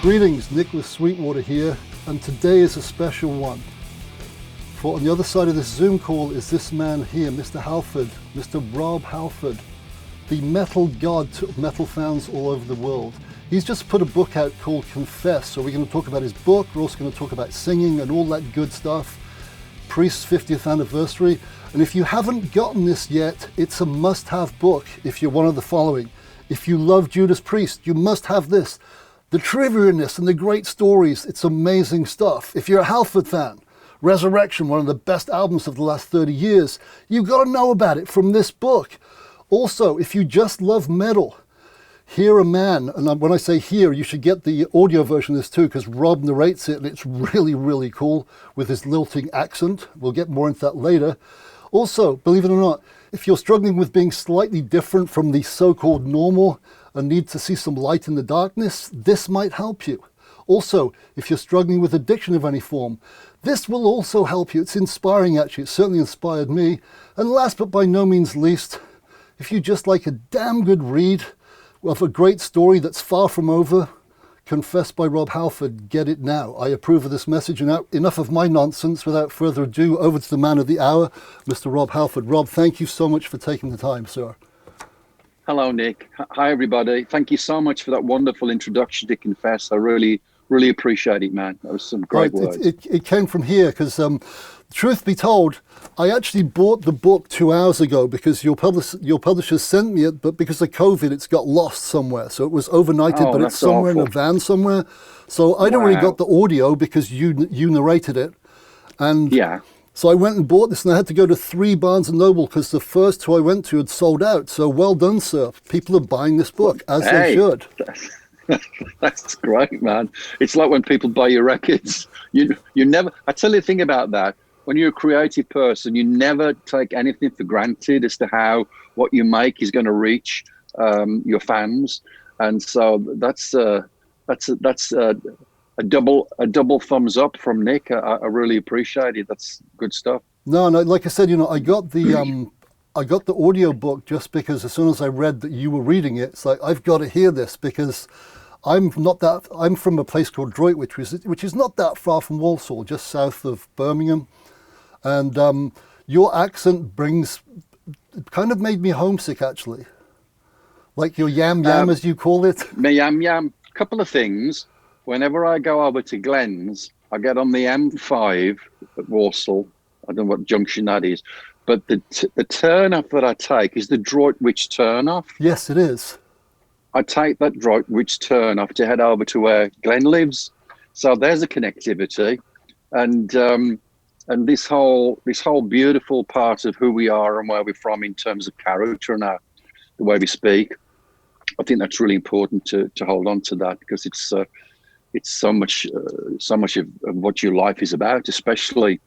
Greetings, Nicholas Sweetwater here, and today is a special one. For on the other side of this Zoom call is this man here, Mr. Halford, Mr. Rob Halford, the metal god to metal fans all over the world. He's just put a book out called Confess, so we're going to talk about his book, we're also going to talk about singing and all that good stuff, Priest's 50th anniversary, and if you haven't gotten this yet, it's a must-have book if you're one of the following. If you love Judas Priest, you must have this. The trivia in this and the great stories, it's amazing stuff. If you're a Halford fan, Resurrection, one of the best albums of the last 30 years, you've got to know about it from this book. Also, if you just love metal, Hear a Man, and when I say hear, you should get the audio version of this too, because Rob narrates it, and it's really, really cool with his lilting accent. We'll get more into that later. Also, believe it or not, if you're struggling with being slightly different from the so-called normal and need to see some light in the darkness, this might help you. Also, if you're struggling with addiction of any form, this will also help you. It's inspiring, actually. It certainly inspired me. And last but by no means least, if you just like a damn good read of a great story that's far from over, Confess by Rob Halford, get it now. I approve of this message, and enough of my nonsense. Without further ado, over to the man of the hour, Mr. Rob Halford. Rob, thank you so much for taking the time, sir. Hello, Nick. Hi, everybody. Thank you so much for that wonderful introduction to Confess. I really appreciate it, man. That was some great words. It came from here because, truth be told, I actually bought the book 2 hours ago because your publisher sent me it, but because of COVID, it's got lost somewhere. So it was overnighted, but it's somewhere awful. In a van somewhere. So I'd already got the audio because you narrated it. And yeah. So I went and bought this, and I had to go to 3 Barnes & Noble because the first 2 I went to had sold out. So well done, sir. People are buying this book, as they should. That's great, man. It's like when people buy your records. You never. I tell you the thing about that. When you're a creative person, you never take anything for granted as to how what you make is going to reach your fans, and so that's a double thumbs up from Nick. I really appreciate it. That's good stuff. No, like I said, I got the I got the audio book just because as soon as I read that you were reading it, it's like I've got to hear this because I'm from a place called Droit, which is not that far from Walsall, just south of Birmingham. And your accent kind of made me homesick, actually. Like your yam, as you call it. My yam. Couple of things. Whenever I go over to Glens, I get on the M5 at Walsall. I don't know what junction that is. But the turn-off that I take is the Droitwich turn-off. Yes, it is. I take that Droitwich turn-off to head over to where Glenn lives. So there's a connectivity. And this whole beautiful part of who we are and where we're from in terms of character and the way we speak, I think that's really important to hold on to that because it's so much of what your life is about, especially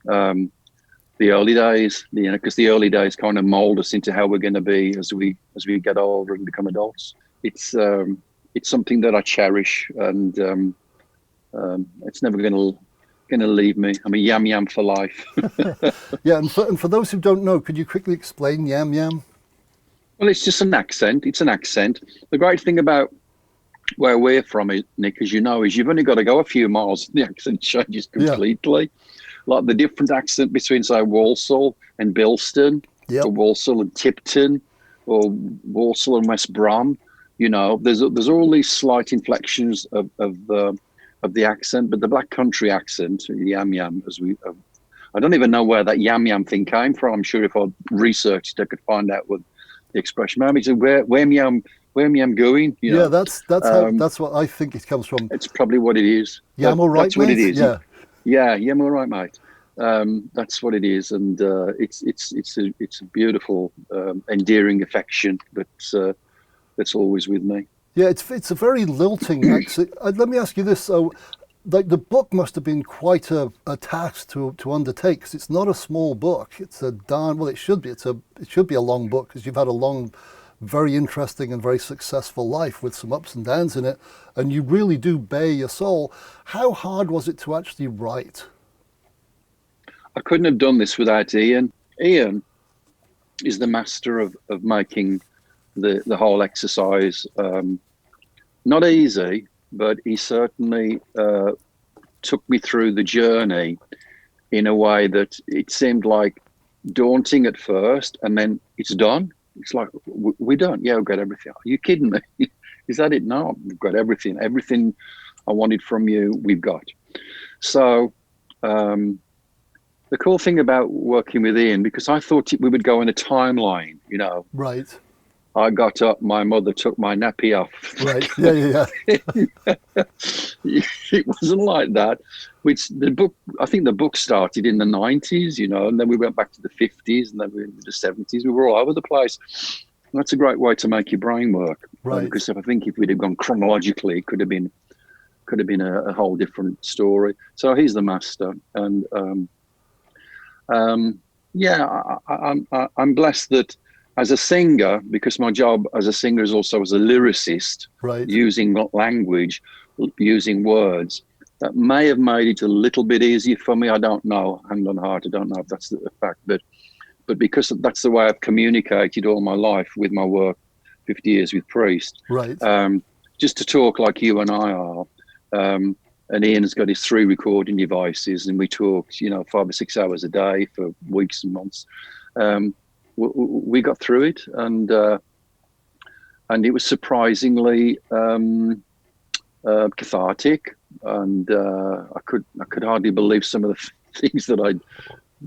the early days. Because the early days kind of mold us into how we're going to be as we get older and become adults. It's something that I cherish, and it's never going to leave me. I'm a yam for life. Yeah, and for those who don't know, could you quickly explain yam? Well, it's just an accent. It's an accent. The great thing about where we're from, Nick, as you know, is you've only got to go a few miles and the accent changes completely. Yeah. Like the different accent between, say, Walsall and Bilston, or Walsall and Tipton, or Walsall and West Brom. There's all these slight inflections of the accent, but the Black Country accent, yam, I don't even know where that yam thing came from. I'm sure if I researched it, I could find out what the expression. Maybe it's where me I'm going. Yeah, that's what I think it comes from. It's probably what it is. Yam all right, that's what mate? it is. Yeah, yam all right, mate. That's what it is, and it's a beautiful, endearing affection that's always with me. Yeah, it's a very lilting accent. Let me ask you this. So, like, the book must have been quite a task to undertake because it's not a small book. It's it should be. It should be a long book because you've had a long, very interesting and very successful life with some ups and downs in it, and you really do bare your soul. How hard was it to actually write? I couldn't have done this without Ian. Ian is the master of making the whole exercise not easy, but he certainly took me through the journey in a way that it seemed like daunting at first, and then it's done. It's like, we're done. Yeah, we've got everything. Are you kidding me? Is that it? No, we've got everything. Everything I wanted from you, we've got. So the cool thing about working with Ian, because I thought we would go in a timeline, you know. Right. I got up, my mother took my nappy off. Right. Yeah. It wasn't like that. Which I think the book started in the 90s, you know, and then we went back to the 50s, and then we went to the 70s. We were all over the place. And that's a great way to make your brain work. Right. Because I think if we'd have gone chronologically, it could have been a whole different story. So he's the master, and yeah, I'm blessed that as a singer, because my job as a singer is also as a lyricist, Right. using language, using words, that may have made it a little bit easier for me. I don't know, hand on heart, I don't know if that's the fact, but because that's the way I've communicated all my life with my work, 50 years with Priest. Right. Just to talk like you and I are. And Ian has got his 3 recording devices, and we talked, you know, 5 or 6 hours a day for weeks and months. We got through it, and it was surprisingly cathartic, and I could hardly believe some of the things that I'd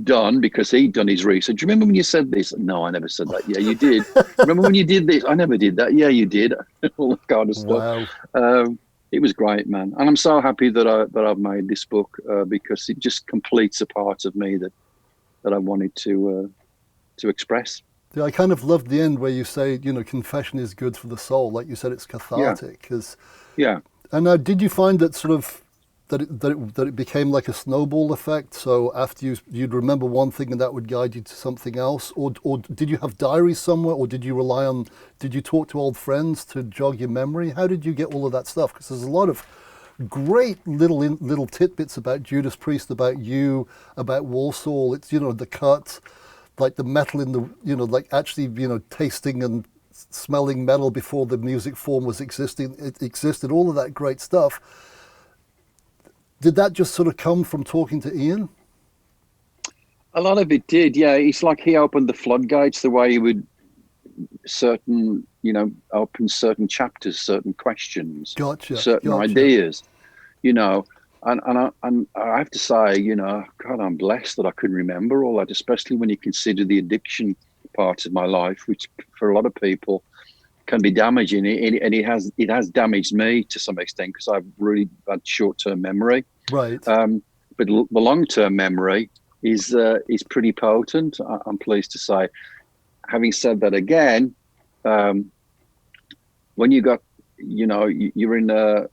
done, because he'd done his research. Remember when you said this? No, I never said that. Yeah, you did. Remember when you did this? I never did that. Yeah, you did. All that kind of stuff. Wow. It was great, man, and I'm so happy that I've made this book, because it just completes a part of me that I wanted to express. Yeah, I kind of loved the end where you say, you know, confession is good for the soul. Like you said, it's cathartic. Yeah. And did you find that sort of that it became like a snowball effect? So after you'd remember one thing and that would guide you to something else, or did you have diaries somewhere, or did you talk to old friends to jog your memory? How did you get all of that stuff? Because there's a lot of great little tidbits about Judas Priest, about you, about Walsall. It's, you know, the cut, like the metal in the, you know, like actually, you know, tasting and smelling metal before the music form was existing. It existed, all of that great stuff. Did that just sort of come from talking to Ian? A lot of it did, yeah. It's like he opened the floodgates, the way he would open certain chapters, certain questions, certain ideas, you know. And I have to say, you know, God, I'm blessed that I can remember all that, especially when you consider the addiction part of my life, which for a lot of people can be damaging, and it has damaged me to some extent, because I've really had short-term memory. Right. But the long-term memory is pretty potent, I'm pleased to say. Having said that, again, when you got, you know, you're in a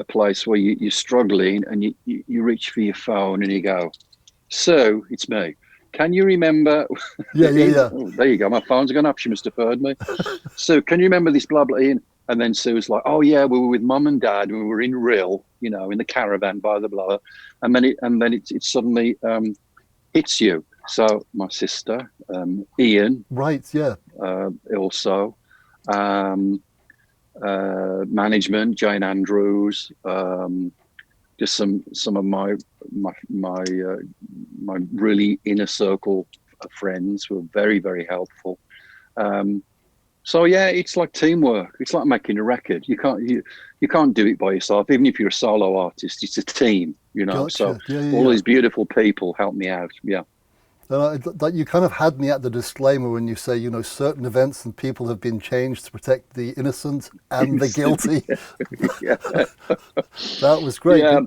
place where you're struggling, and you reach for your phone and you go, "So it's me. Can you remember?" Yeah. Oh, there you go. My phone's gone up. She must have heard me. "So can you remember this blah blah?" And then Sue was like, "Oh yeah, we were with Mum and Dad. We were in Rill, you know, in the caravan by the blah." And then it suddenly hits you. So my sister, Ian, Right. Yeah. also management, Jane Andrews, just some of my really inner circle of friends who are very, very helpful. So yeah, it's like teamwork. It's like making a record. You can't do it by yourself. Even if you're a solo artist, it's a team, you know. Gotcha. So Yeah. all these beautiful people help me out. Yeah. That you kind of had me at the disclaimer when you say, you know, certain events and people have been changed to protect the innocent and the guilty. Yeah. That was great. Yeah.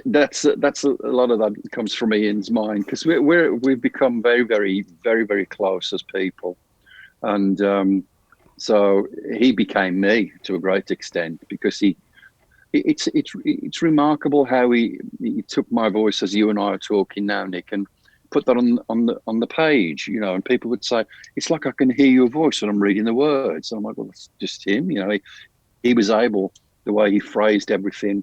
That's a lot of that comes from Ian's mind, because we've become very, very, very, very close as people, and so he became me to a great extent, because it's remarkable how he took my voice as you and I are talking now, Nick, and put that on the page, you know, and people would say, "It's like I can hear your voice when I'm reading the words." And I'm like, "Well, that's just him," you know. He was able, the way he phrased everything,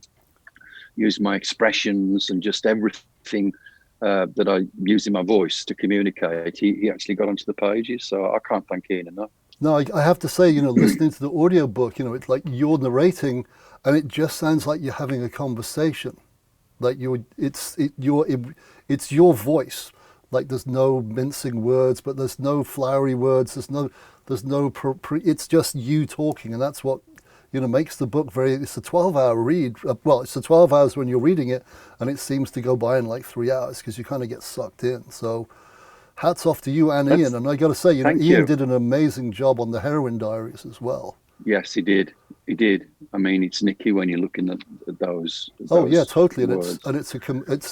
used my expressions, and just everything that I use in my voice to communicate, he actually got onto the pages. So I can't thank Ian enough. No, I have to say, listening to the audiobook, it's like you're narrating, and it just sounds like you're having a conversation. Like it's your voice. Like there's no mincing words, but there's no flowery words. It's just you talking, and that's what makes the book very. It's a 12-hour read. Well, it's a 12 hours when you're reading it, and it seems to go by in like 3 hours because you kind of get sucked in. So, hats off to you and Ian. And I got to say, Thank Ian you. did an amazing job on the Heroin Diaries as well. Yes, he did. He did. I mean, it's Nicky when you're looking at those. Oh yeah, totally. Words.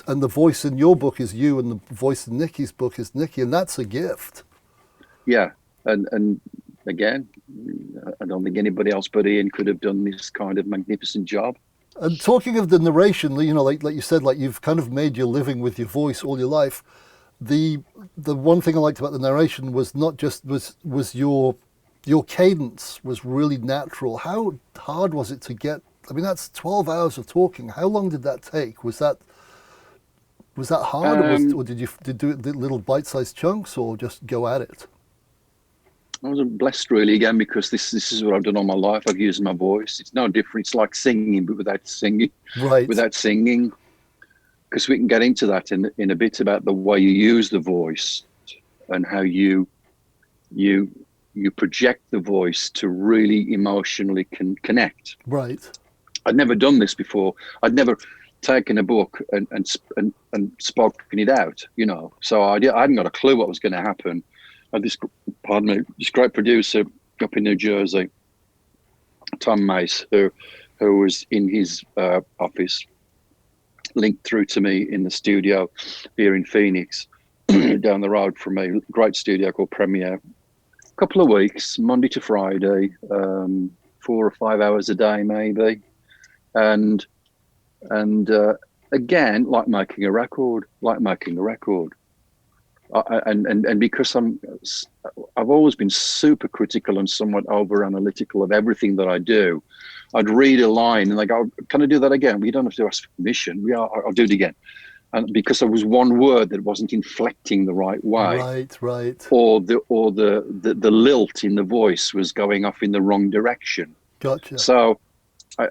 And the voice in your book is you, and the voice in Nicky's book is Nicky, and that's a gift. Yeah, and again, I don't think anybody else but Ian could have done this kind of magnificent job. And talking of the narration, like you said, like you've kind of made your living with your voice all your life. The one thing I liked about the narration was not just was your cadence was really natural. How hard was it to get? I mean, that's 12 hours of talking. How long did that take? Was that hard, or did you do it in little bite-sized chunks, or just go at it? I was blessed really again because this is what I've done all my life. I've used my voice. It's no different. It's like singing, but without singing. Right. Without singing, because we can get into that in a bit about the way you use the voice and how you project the voice to really emotionally connect. Right. I'd never done this before. I'd never taken a book and spoken it out, So I hadn't got a clue what was going to happen. I had this great producer up in New Jersey, Tom Mace, who was in his office, linked through to me in the studio here in Phoenix, down the road from me. Great studio called Premiere. A couple of weeks, Monday to Friday, 4 or 5 hours a day maybe, and again, like making a record. And because I've always been super critical and somewhat over analytical of everything that I do, I'd read a line and I go, "Can I do that again?" Well, you don't have to ask for permission. I'll do it again. And because there was one word that wasn't inflecting the right way, right, or the lilt in the voice was going off in the wrong direction. Gotcha. So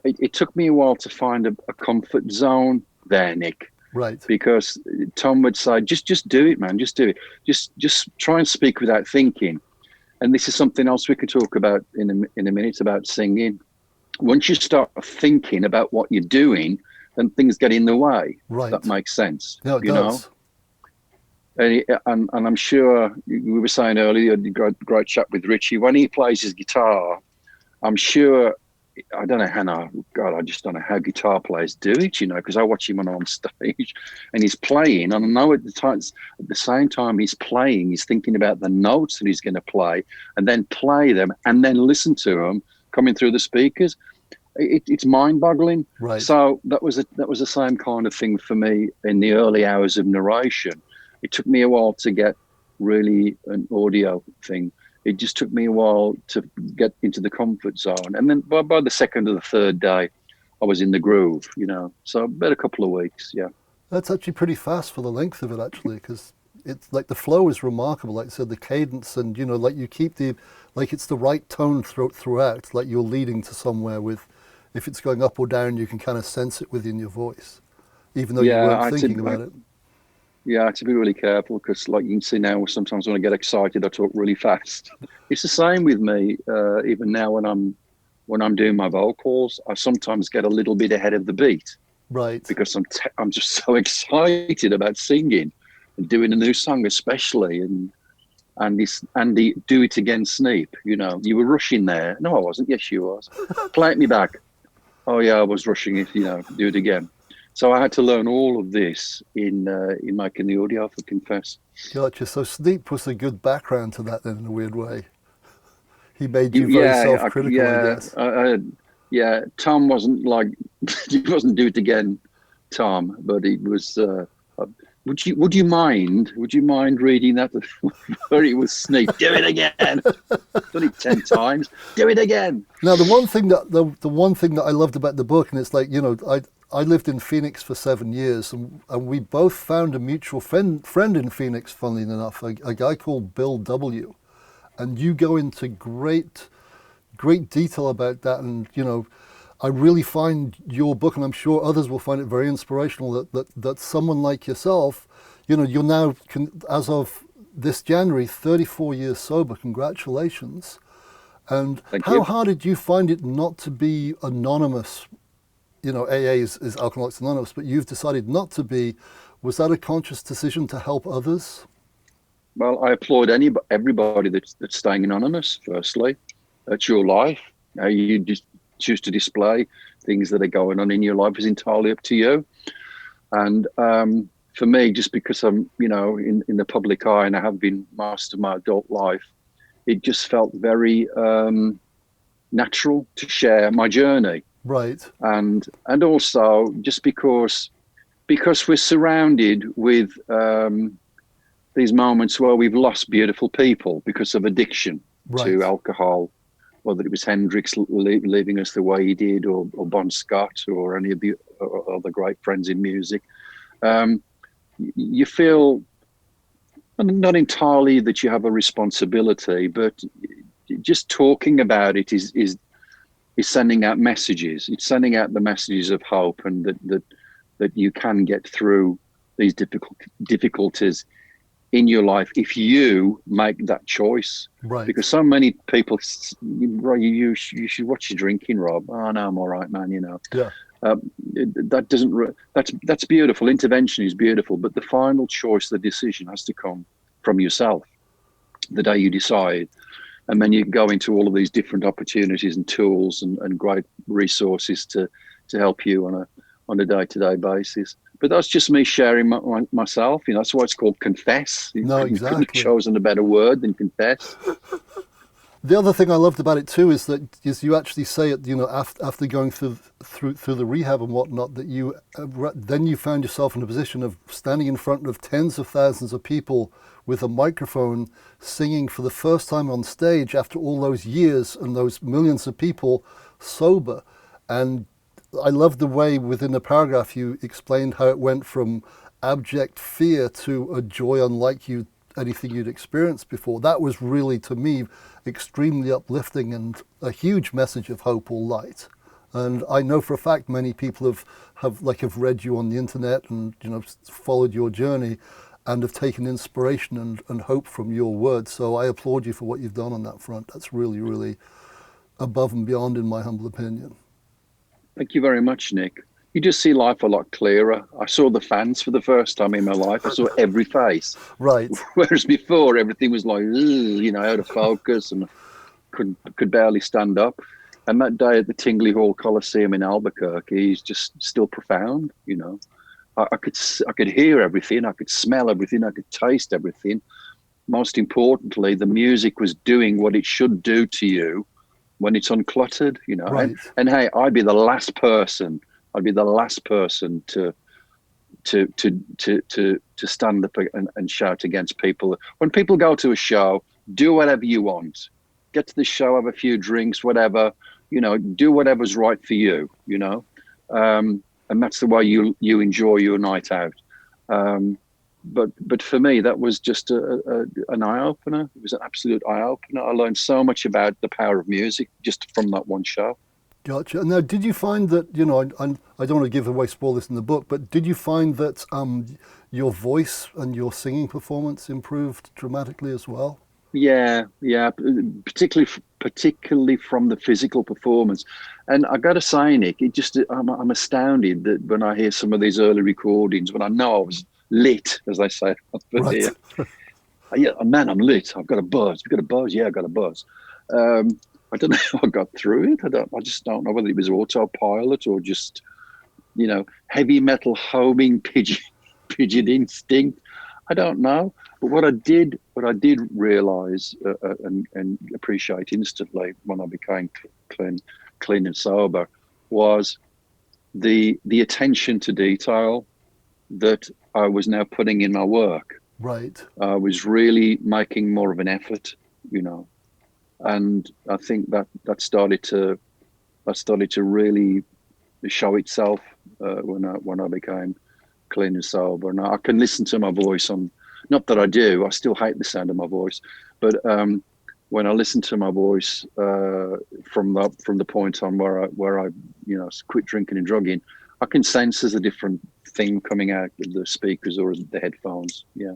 it took me a while to find a comfort zone there, Nick. Right. Because Tom would say, just do it, man. Just do it. Just try and speak without thinking. And this is something else we could talk about in a minute about singing. Once you start thinking about what you're doing, then things get in the way. Right. That makes sense. No, it does. And I'm sure we were saying earlier, great chat with Richie. When he plays his guitar, I'm sure. I don't know how. God, I just don't know how guitar players do it. Because I watch him on stage, and he's playing, and I know at the same time he's playing, he's thinking about the notes that he's going to play, and then play them, and then listen to them coming through the speakers. It's mind-boggling. Right. So that was the same kind of thing for me in the early hours of narration. It took me a while to get really an audio thing. It just took me a while to get into the comfort zone. And then by the second or the third day, I was in the groove, So about a couple of weeks, yeah. That's actually pretty fast for the length of it, actually, because it's like the flow is remarkable. Like I said, the cadence and, like you keep it's the right tone throughout, like you're leading to somewhere with, if it's going up or down, you can kind of sense it within your voice, even though you weren't thinking about it. Yeah, I have to be really careful because, like you can see now, sometimes when I get excited, I talk really fast. It's the same with me. Even now, when I'm doing my vocals, I sometimes get a little bit ahead of the beat, right? Because I'm just so excited about singing and doing a new song, especially and the Do It Again Sneap. You were rushing there. No, I wasn't. Yes, you was. Play it me back. Oh yeah, I was rushing it. Do it again. So I had to learn all of this in making the audio, for confess. Gotcha. So Sneap was a good background to that then, in a weird way. He made you very self-critical, I guess. Tom wasn't like, he wasn't Do It Again, Tom, but he was, would you mind reading that where it was Sneap? Do it again. Done it 10 times. Do it again. Now, the one thing that I loved about the book, and it's like, I lived in Phoenix for 7 years, and we both found a mutual friend in Phoenix, funnily enough, a guy called Bill W. And you go into great detail about that. And, I really find your book, and I'm sure others will find it very inspirational, that someone like yourself, you're now, as of this January, 34 years sober. Congratulations. And Thank how you. hard did you find it not to be anonymous? AA is Alcoholics Anonymous, but you've decided not to be. Was that a conscious decision to help others? Well, I applaud everybody that's staying anonymous. Firstly, it's your life. You just choose to display things that are going on in your life is entirely up to you. And for me, just because I'm, in the public eye, and I have been most of my adult life, it just felt very natural to share my journey. Right. And also just because we're surrounded with these moments where we've lost beautiful people because of addiction to alcohol, whether it was Hendrix leaving us the way he did, or Bon Scott, or any of the other great friends in music. You feel not entirely that you have a responsibility, but just talking about it is sending out messages. It's sending out the messages of hope, and that you can get through these difficulties in your life if you make that choice. Right. Because so many people, you should watch your drinking, Rob. Oh no, I'm all right, man. Yeah. That doesn't. That's beautiful. Intervention is beautiful, but the final choice, the decision, has to come from yourself. The day you decide, and then you go into all of these different opportunities and tools and great resources to help you on a day-to-day basis. But that's just me sharing myself. That's why it's called confess. No, You couldn't have exactly. chosen a better word than confess. The other thing I loved about it too is that you actually say it, after going through the rehab and whatnot, that then you found yourself in a position of standing in front of tens of thousands of people with a microphone, singing for the first time on stage after all those years and those millions of people sober. And I love the way within the paragraph you explained how it went from abject fear to a joy unlike anything you'd experienced before. That was really, to me, extremely uplifting and a huge message of hope or light. And I know for a fact many people have read you on the internet and followed your journey and have taken inspiration and hope from your words. So I applaud you for what you've done on that front. That's really, really above and beyond, in my humble opinion. Thank you very much, Nick. You just see life a lot clearer. I saw the fans for the first time in my life. I saw every face. Right. Whereas before, everything was like, out of focus, and could barely stand up. And that day at the Tingley Hall Coliseum in Albuquerque is just still profound. I could hear everything. I could smell everything. I could taste everything. Most importantly, the music was doing what it should do to you when it's uncluttered, Right. And hey, I'd be the last person to stand up and shout against people. When people go to a show, do whatever you want. Get to the show, have a few drinks, whatever, do whatever's right for you, and that's the way you enjoy your night out. But for me, that was just an eye-opener. It was an absolute eye-opener. I learned so much about the power of music just from that one show. Gotcha. Now, did you find that, I don't want to give away spoilers in the book, but did you find that your voice and your singing performance improved dramatically as well? Yeah, particularly from the physical performance. And I got to say, Nick, I'm astounded that when I hear some of these early recordings, when I know I was lit, as they say up here. Yeah, man, I'm lit. I've got a buzz. You've got a buzz? Yeah, I've got a buzz. I don't know how I got through it. I just don't know whether it was autopilot or just, heavy metal homing pigeon instinct. I don't know. But what I did realize and appreciate instantly when I became clean and sober was the attention to detail that I was now putting in my work. Right. I was really making more of an effort, and I think that started to really show itself when I became clean and sober. And I can listen to my voice not that I do. I still hate the sound of my voice, but when I listen to my voice from the point on where I quit drinking and drugging, I can sense there's a different thing coming out of the speakers or the headphones. Yeah.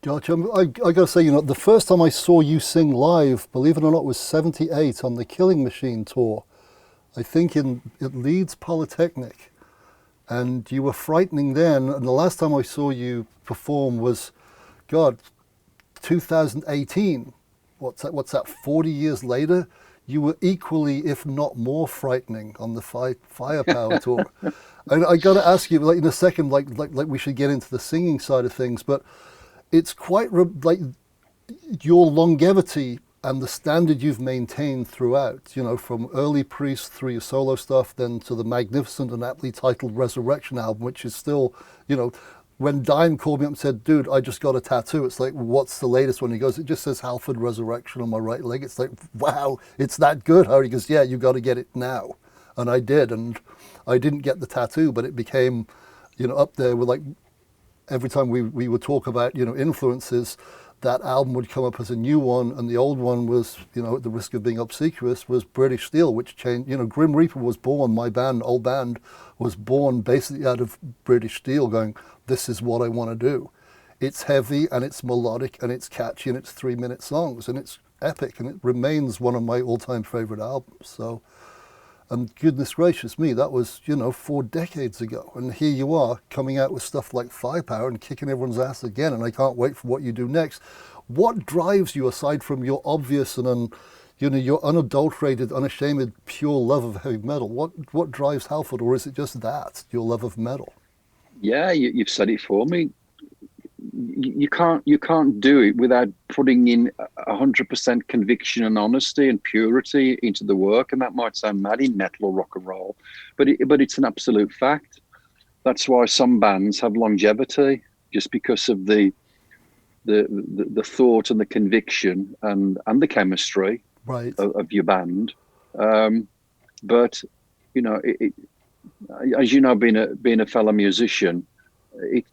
Gotcha. I gotta say, the first time I saw you sing live, believe it or not, was '78 on the Killing Machine tour. I think at Leeds Polytechnic, and you were frightening then. And the last time I saw you perform was, God, 2018. What's that? 40 years later, you were equally, if not more, frightening on the Firepower tour. And I got to ask you, like in a second, like we should get into the singing side of things, but it's quite like your longevity and the standard you've maintained throughout, from early Priest through your solo stuff, then to the magnificent and aptly titled Resurrection album, which is still, when Dime called me up and said, dude, I just got a tattoo. It's like, what's the latest one? He goes, it just says Halford Resurrection on my right leg. It's like, wow, it's that good, Harry. He goes, yeah, you got to get it now. And I did. And I didn't get the tattoo, but it became, up there with like, every time we would talk about, influences, that album would come up as a new one, and the old one was, at the risk of being obsequious, was British Steel, which changed. Grim Reaper was born, my band, old band, was born basically out of British Steel going, this is what I want to do. It's heavy, and it's melodic, and it's catchy, and it's 3-minute songs, and it's epic, and it remains one of my all-time favorite albums. So, and goodness gracious me, that was, 4 decades ago. And here you are coming out with stuff like Firepower and kicking everyone's ass again. And I can't wait for what you do next. What drives you, aside from your obvious and, your unadulterated, unashamed, pure love of heavy metal? What drives Halford, or is it just that, your love of metal? Yeah, you've said it for me. You can't do it without putting in 100% conviction and honesty and purity into the work, and that might sound mad in metal or rock and roll, but it's an absolute fact. That's why some bands have longevity, just because of the thought and the conviction and the chemistry, right, of your band. But as you know, being a fellow musician,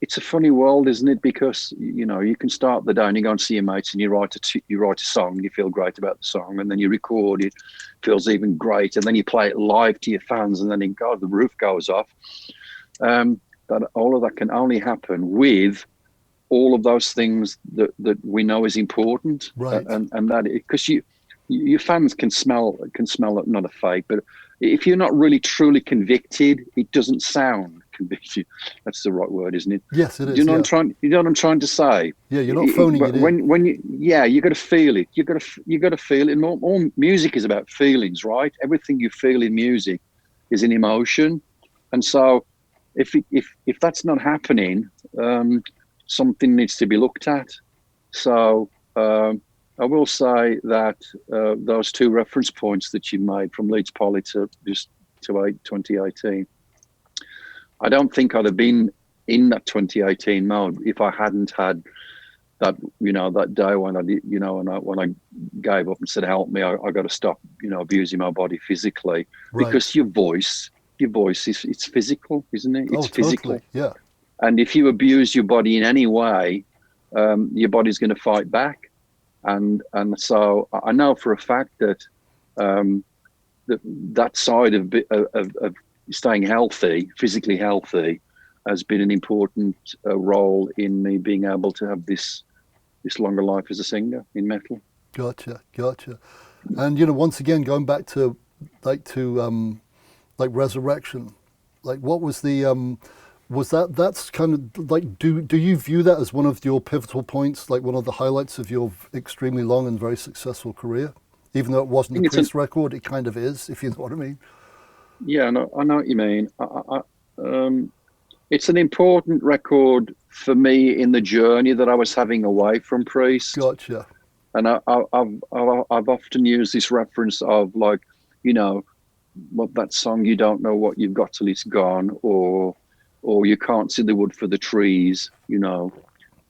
it's a funny world, isn't it? Because you can start the day and you go and see your mates and you write a song, you feel great about the song, and then you record it, feels even great, and then you play it live to your fans, and then the roof goes off. But all of that can only happen with all of those things that we know is important, right? And that because your fans can smell not a fake, but if you're not really truly convicted, it doesn't sound convicted. That's the right word, isn't it? Yes, it is. You know what I'm trying to say? Yeah, you're not phoning it in. When you got to feel it. You got to feel it. And all music is about feelings, right? Everything you feel in music is an emotion, and so if that's not happening, something needs to be looked at. So I will say that those 2 reference points that you made from Leeds Poly to 2018, I don't think I'd have been in that 2018 mode if I hadn't had that, that day when I did, when I gave up and said, help me, I got to stop, abusing my body physically, right. Because your voice is, it's physical, isn't it? It's physical. Totally. Yeah. And if you abuse your body in any way, your body's going to fight back. And so I know for a fact that that side of staying healthy, physically healthy, has been an important role in me being able to have this longer life as a singer in metal. Gotcha. And once again, going back to Resurrection, like what was the was that's kind of like, do you view that as one of your pivotal points, like one of the highlights of your extremely long and very successful career? Even though it wasn't a Priest record, it kind of is, if you know what I mean. Yeah, I know what you mean. It's an important record for me in the journey that I was having away from Priest. Gotcha. And I've often used this reference of like, what that song, you don't know what you've got till it's gone, or you can't see the wood for the trees,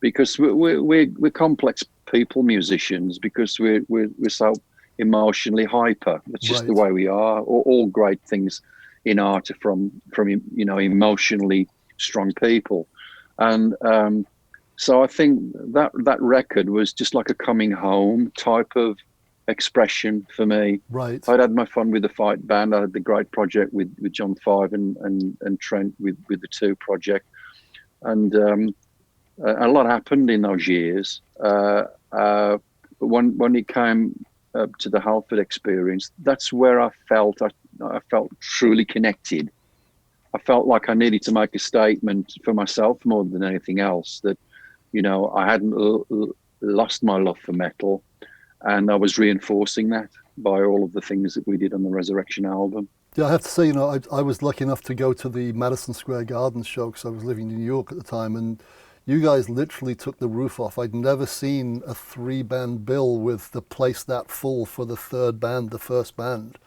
because we're complex people, musicians, because we're so emotionally hyper. That's just the way we are. All great things in art are from emotionally strong people, and So I think that record was just like a coming home type of expression for me. Right. I'd had my fun with the Fight Band. I had the great project with John Five and Trent with the Two project, and a lot happened in those years. But when it came to the Halford experience, that's where I felt truly connected. I felt like I needed to make a statement for myself more than anything else, that, you know, I hadn't lost my love for metal, and I was reinforcing that by all of the things that we did on the Resurrection album. Yeah, I have to say, you know, I was lucky enough to go to the Madison Square Garden show because I was living in New York at the time, and you guys literally took the roof off. I'd never seen a 3-band bill with the place that full for the third band, the first band.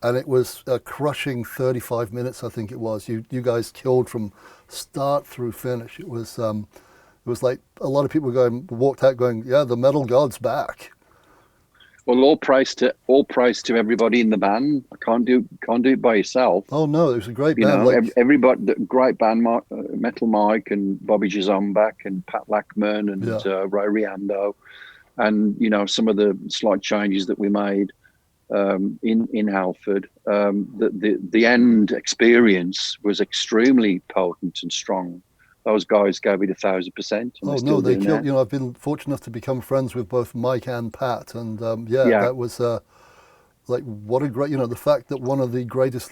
And it was a crushing 35 minutes, I think it was. You guys killed from start through finish. It was like a lot of people walked out going, yeah, the metal god's back. Well, all praise to everybody in the band. I can't do it by yourself. Oh no, it was a great You band. know, everybody, great band, Metal Mike and Bobby Jazombek and Pat Lackman and Ray Riando, and you know, some of the slight changes that we made in Halford. The end experience was extremely potent and strong. Those guys gave it 1,000%. Oh no, they killed. You know, I've been fortunate enough to become friends with both Mike and Pat, and that was like, what a great, you know, the fact that one of the greatest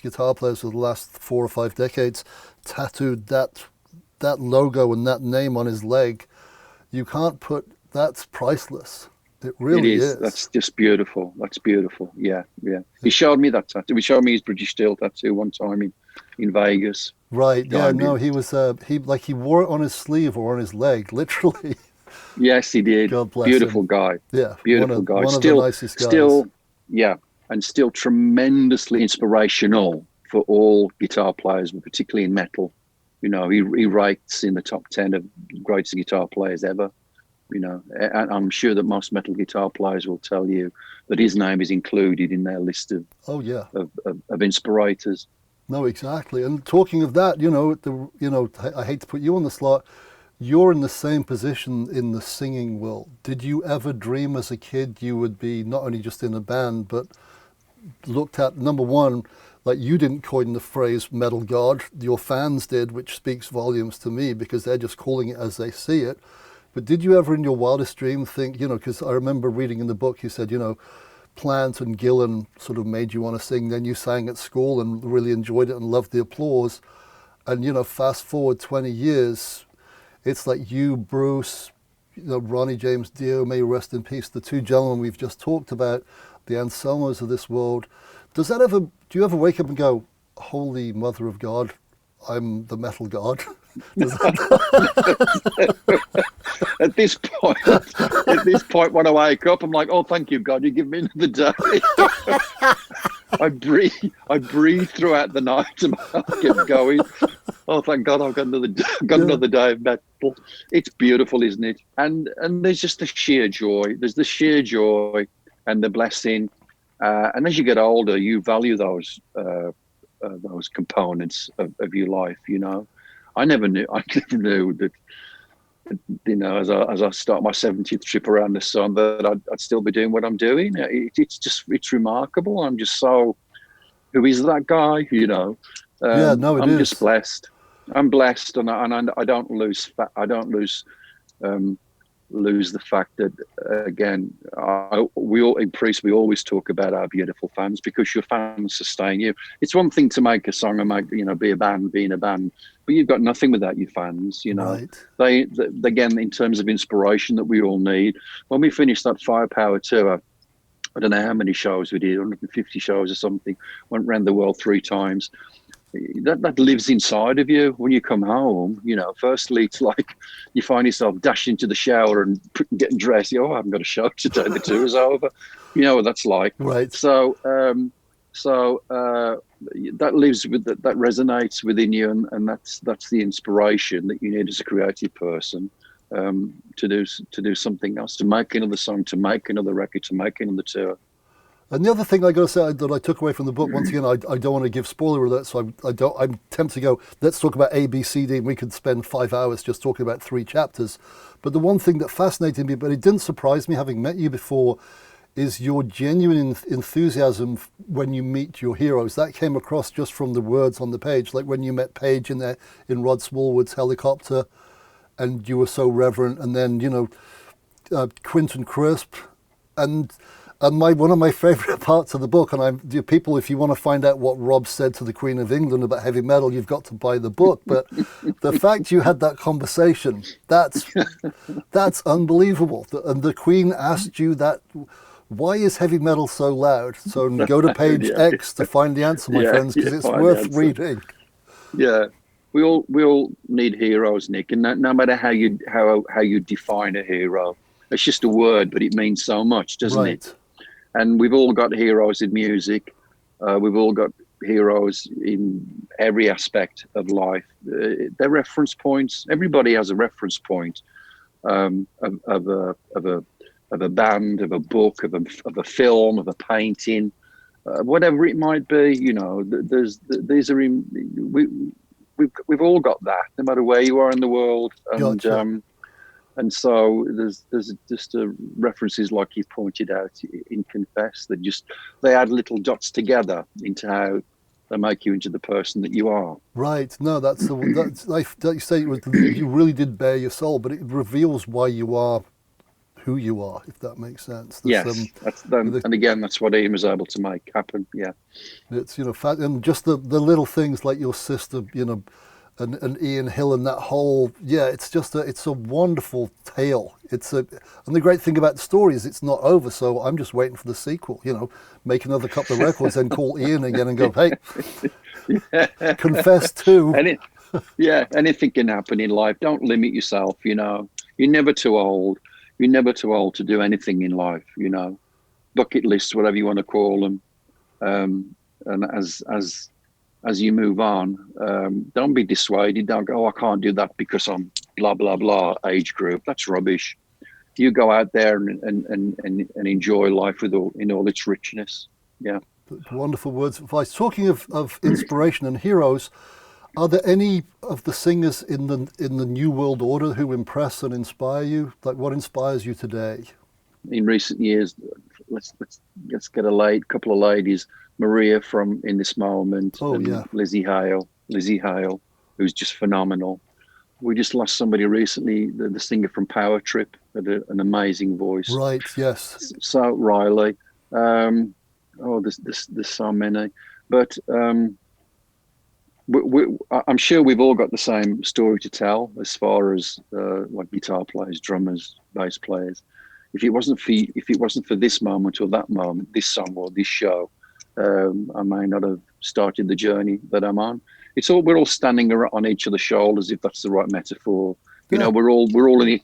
guitar players of the last 4 or 5 decades tattooed that logo and that name on his leg. You can't put, that's priceless. It really is. That's just beautiful. That's beautiful. Yeah. He showed me that tattoo. He showed me his British Steel tattoo one time in Vegas. Right. Yeah. No, he was. He wore it on his sleeve or on his leg, literally. Yes, he did. God bless Beautiful him. guy. Yeah. Beautiful guy. One of the nicest guys. And still tremendously inspirational for all guitar players, but particularly in metal. You know, he rates in the top 10 of greatest guitar players ever. You know, and I'm sure that most metal guitar players will tell you that his name is included in their list of inspirators. No, exactly. And talking of that, I hate to put you on the slot. You're in the same position in the singing world. Did you ever dream as a kid you would be not only just in a band, but looked at, number one, like, you didn't coin the phrase metal god, your fans did, which speaks volumes to me because they're just calling it as they see it. But did you ever in your wildest dream think, because I remember reading in the book, you said, Plant and Gillan sort of made you want to sing. Then you sang at school and really enjoyed it and loved the applause. And, fast forward 20 years, it's like you, Bruce, Ronnie James Dio, may rest in peace, the 2 gentlemen we've just talked about, the Anselmos of this world. Do you ever wake up and go, holy mother of God, I'm the metal god? At this point, when I wake up, I'm like, oh, thank you, God, you give me another day. I breathe throughout the night and I get going. Oh, thank God, I've got another day of metal. It's beautiful, isn't it? And there's just the sheer joy. There's the sheer joy and the blessing. And as you get older, you value those components of your life. I never knew that, as I start my 70th trip around the sun, that I'd still be doing what I'm doing. It's remarkable. I'm just so, who is that guy? I'm just blessed. I'm blessed, and I don't lose lose the fact that, again, in Priest, we always talk about our beautiful fans, because your fans sustain you. It's one thing to make a song and be in a band, but you've got nothing without your fans. Right. They again, in terms of inspiration that we all need. When we finished that Firepower tour, I don't know how many shows we did, 150 shows or something, went around the world 3 times. That lives inside of you when you come home. Firstly, it's like you find yourself dashing to the shower and getting dressed. I haven't got a show today. The tour's over. You know what that's like. Right. So that lives with that resonates within you, and that's the inspiration that you need as a creative person to do something else, to make another song, to make another record, to make another tour. And the other thing I got to say that I took away from the book, once again, I don't want to give spoiler alerts, so I'm tempted to go, let's talk about A, B, C, D, and we could spend 5 hours just talking about 3 chapters. But the one thing that fascinated me, but it didn't surprise me having met you before, is your genuine enthusiasm when you meet your heroes. That came across just from the words on the page, like when you met Paige in Rod Smallwood's helicopter, and you were so reverent, and then, Quentin Crisp, and one of my favourite parts of the book, and people, if you want to find out what Rob said to the Queen of England about heavy metal, you've got to buy the book. But the fact you had that conversation, that's unbelievable. And the Queen asked you that, why is heavy metal so loud? So go to page X to find the answer, my friends, because it's worth reading. Yeah, we all need heroes, Nick, and no matter how you define a hero, it's just a word, but it means so much, doesn't it? And we've all got heroes in music. We've all got heroes in every aspect of life. They're reference points. Everybody has a reference point of a band, of a book, of a film, of a painting, whatever it might be. We've all got that, no matter where you are in the world. And Gotcha. And so there's just references like you pointed out in Confess that they add little dots together into how they make you into the person that you are. Right. No, that's like you say, you really did bare your soul, but it reveals why you are who you are, if that makes sense. Yes, and again, that's what Ian was able to make happen. Yeah, it's and just the little things like your sister, and Ian Hill and that whole, it's a wonderful tale. And the great thing about the story is it's not over. So I'm just waiting for the sequel. Make another couple of records, then call Ian again and go, hey, Confess too. Anything can happen in life. Don't limit yourself. You're never too old. You're never too old to do anything in life, bucket lists, whatever you want to call them. And as you move on, don't be dissuaded. Don't go, I can't do that because I'm blah, blah, blah age group. That's rubbish. You go out there and enjoy life in all its richness. Yeah. Wonderful words of advice. Talking of inspiration and heroes, are there any of the singers in the New World Order who impress and inspire you? Like, what inspires you today? In recent years, let's get a couple of ladies. Maria from In This Moment, Lizzie Hale, who's just phenomenal. We just lost somebody recently, the singer from Power Trip, had an amazing voice. Right. Yes. So Riley. There's so many, but. I'm sure we've all got the same story to tell as far as like guitar players, drummers, bass players. If it wasn't for this moment or that moment, this song or this show, I may not have started the journey that I'm on. We're all standing on each other's shoulders, if that's the right metaphor. Yeah. We're all in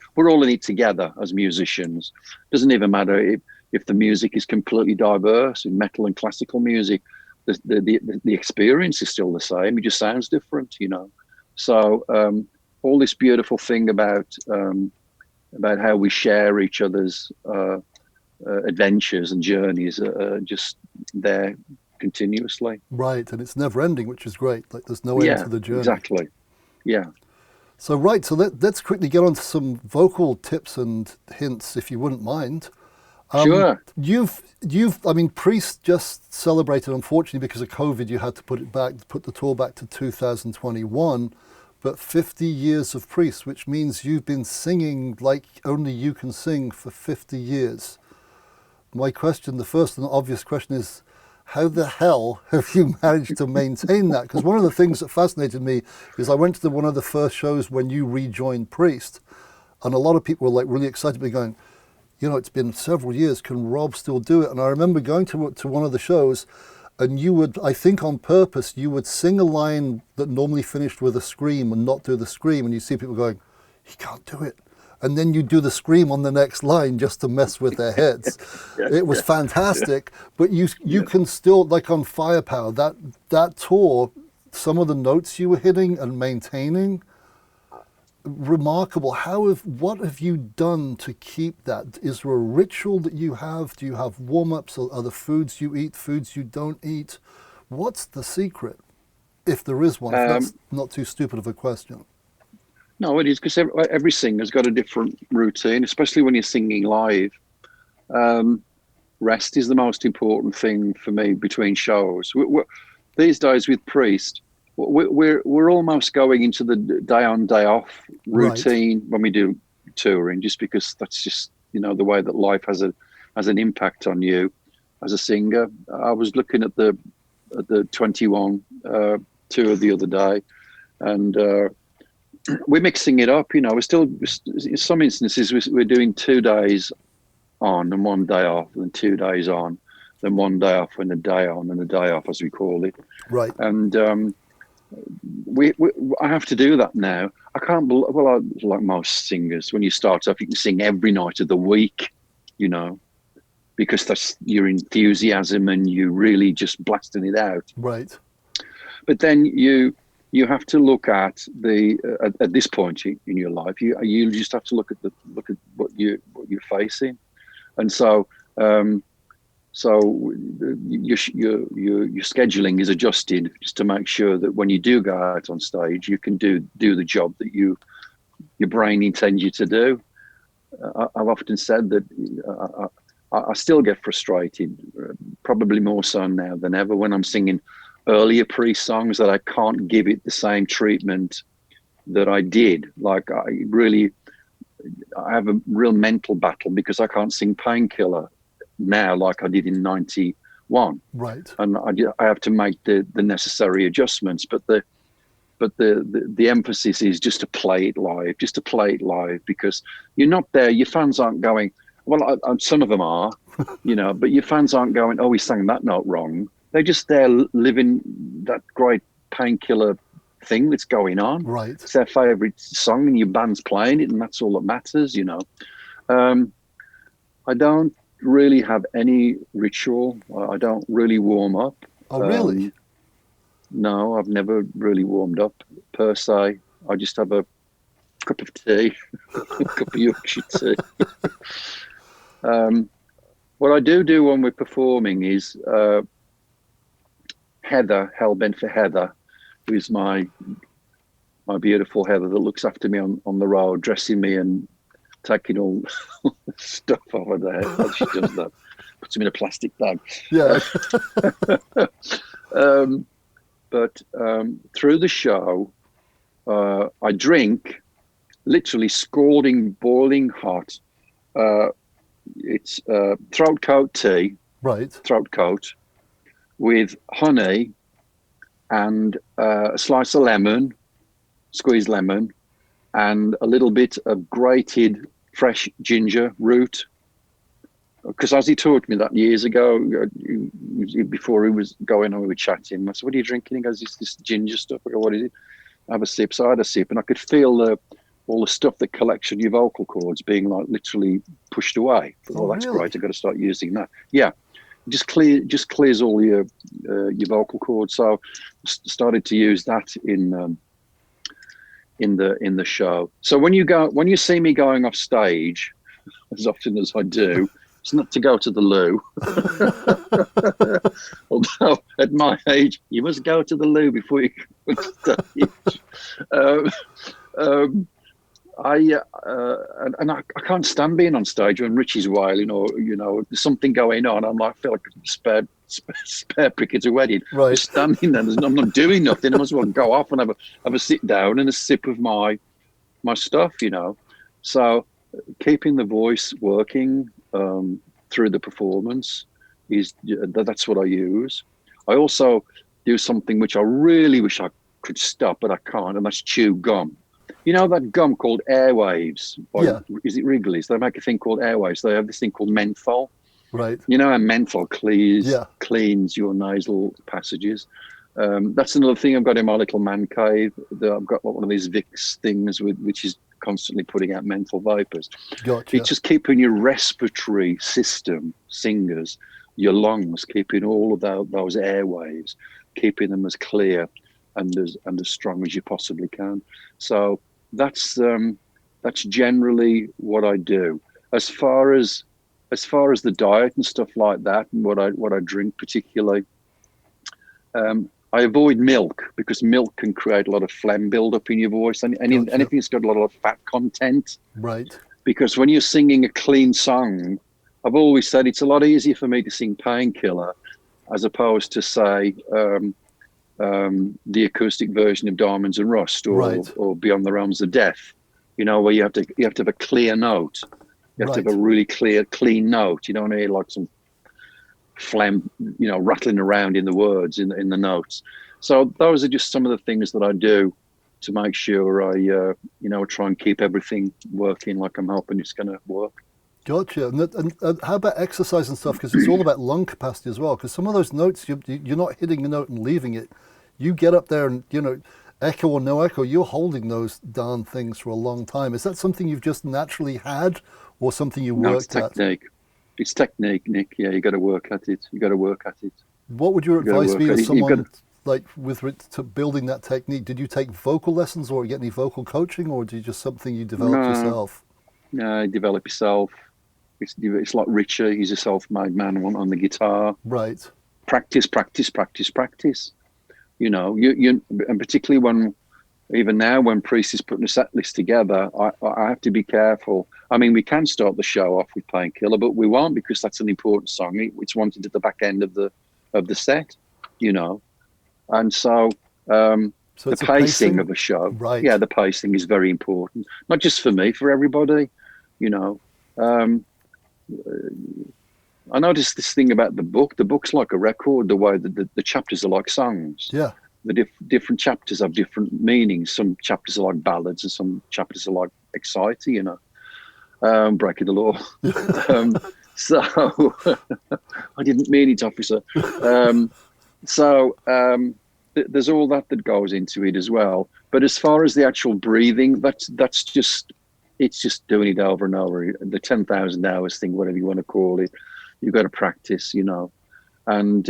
it together as musicians. Doesn't even matter if the music is completely diverse in metal and classical music. The experience is still the same. It just sounds different, So all this beautiful thing about how we share each other's adventures and journeys are just there continuously. Right, and it's never ending, which is great. Like, there's no end to the journey. Exactly. Yeah. So let's quickly get on to some vocal tips and hints, if you wouldn't mind. Sure. Priest just celebrated, unfortunately, because of COVID, you had to put the tour back to 2021, but 50 years of Priest, which means you've been singing like only you can sing for 50 years. My question, the first and obvious question is, how the hell have you managed to maintain that? Because one of the things that fascinated me is I went to one of the first shows when you rejoined Priest, and a lot of people were like really excited, me going, it's been several years, can Rob still do it? And I remember going to one of the shows, and you would, I think on purpose, you would sing a line that normally finished with a scream and not do the scream, and you see people going, he can't do it. And then you do the scream on the next line just to mess with their heads. It was fantastic, but you can still, like on Firepower, that tour, some of the notes you were hitting and maintaining, remarkable. What have you done to keep that? Is there a ritual that you have? Do you have warm-ups? Are there foods you eat, foods you don't eat? What's the secret, if there is one? If that's not too stupid of a question. No, it is, because every singer's got a different routine, especially when you're singing live. Rest is the most important thing for me between shows. These days with Priest, we're almost going into the day on, day off routine when we do touring, just because that's just, the way that life has an impact on you as a singer. I was looking at the 21 tour the other day, and we're mixing it up. We're still, in some instances, we're doing 2 days on and 1 day off, and 2 days on, then 1 day off, and a day on and a day off, as we call it. Right. And I have to do that now. I can't believe, like most singers, when you start off, you can sing every night of the week, because that's your enthusiasm and you really just blasting it out. Right. But then you have to look at at this point in your life, you just have to look at what you're facing. And so your scheduling is adjusted just to make sure that when you do go out on stage, you can do the job that your brain intends you to do. I've often said that I still get frustrated, probably more so now than ever, when I'm singing earlier Priest songs, that I can't give it the same treatment that I did. Like, I have a real mental battle because I can't sing Painkiller now like I did in 91. Right. And I have to make the necessary adjustments, but the emphasis is just to play it live, because you're not there. Your fans aren't going, well, some of them are, but your fans aren't going, oh, he sang that note wrong. They're just there living that great Painkiller thing that's going on. Right. It's their favorite song and your band's playing it, and that's all that matters. I don't really have any ritual. I don't really warm up. Oh, really? No, I've never really warmed up per se. I just have a cup of tea, a cup of Yorkshire tea. What I do when we're performing is Heather, Hellbent for Heather, who is my beautiful Heather that looks after me on the road, dressing me and taking all the stuff over there. She does that. Puts them in a plastic bag. Yeah. But through the show, I drink literally scalding, boiling hot. It's throat coat tea. Right. Throat coat with honey and a slice of lemon, squeezed lemon, and a little bit of grated fresh ginger root. Because as he taught me that years ago, before he was going on, we were chatting. I said, what are you drinking? He goes, this ginger stuff. I go, what is it? I have a sip. So I had a sip, and I could feel all the stuff that collects on your vocal cords being like literally pushed away. Well, that's really? great. I've got to start using that. Yeah. Just clears all your vocal cords. So started to use that in the show. So when you see me going off stage, as often as I do, it's not to go to the loo. Although at my age, you must go to the loo before you go on stage. I can't stand being on stage when Richie's wailing or there's something going on. I feel like a spare prick at a wedding. Right. Just standing there, I'm not doing nothing. I must as well go off and have a sit down and a sip of my stuff. So keeping the voice working through the performance that's what I use. I also do something which I really wish I could stop, but I can't, and that's chew gum. You know that gum called Airwaves? Is it Wrigley's? They make a thing called Airwaves. They have this thing called menthol. Right. You know how menthol cleans your nasal passages. That's another thing I've got in my little man cave. I've got one of these Vicks things which is constantly putting out menthol vapors. Gotcha. It's just keeping your respiratory system, singers, your lungs, keeping all of those airwaves, keeping them as clear and as strong as you possibly can. So that's generally what I do. As far as the diet and stuff like that, and what I drink particularly, I avoid milk because milk can create a lot of phlegm buildup in your voice, and Gotcha. anything that's got a lot of fat content. Right. Because when you're singing a clean song, I've always said it's a lot easier for me to sing Painkiller as opposed to say the acoustic version of Diamonds and Rust, or Beyond the Realms of Death. You know, where you have to have a clear note. You have to have a really clean note. You don't hear like some phlegm, you know, rattling around in the words in the notes. So those are just some of the things that I do to make sure I try and keep everything working like I'm hoping it's going to work. Gotcha. And how about exercise and stuff? Because it's all about lung capacity as well. Because some of those notes, you're not hitting a note and leaving it. You get up there and, you know, echo or no echo, you're holding those darn things for a long time. Is that something you've just naturally had, or something you worked at? It's technique. It's technique, Nick. Yeah, you got to work at it. What would your advice be to someone like to building that technique? Did you take vocal lessons or get any vocal coaching, or did you just something you developed yourself? No, develop yourself. It's like Richie. He's a self-made man on the guitar. Right. Practice. You know, you and particularly even now when Priest is putting a set list together, I have to be careful. I mean, we can start the show off with Painkiller, but we won't, because that's an important song. It's wanted at the back end of the set, you know. And so the pacing of a show, right? Yeah, the pacing is very important, not just for me, for everybody, you know. I noticed this thing about the book. The book's like a record, the way that the chapters are like songs. Yeah. The different chapters have different meanings. Some chapters are like ballads, and some chapters are like exciting, you know, breaking the law. So I didn't mean it, officer. There's all that goes into it as well. But as far as the actual breathing, it's just doing it over and over. The 10,000 hours thing, whatever you want to call it, you've got to practice, you know, and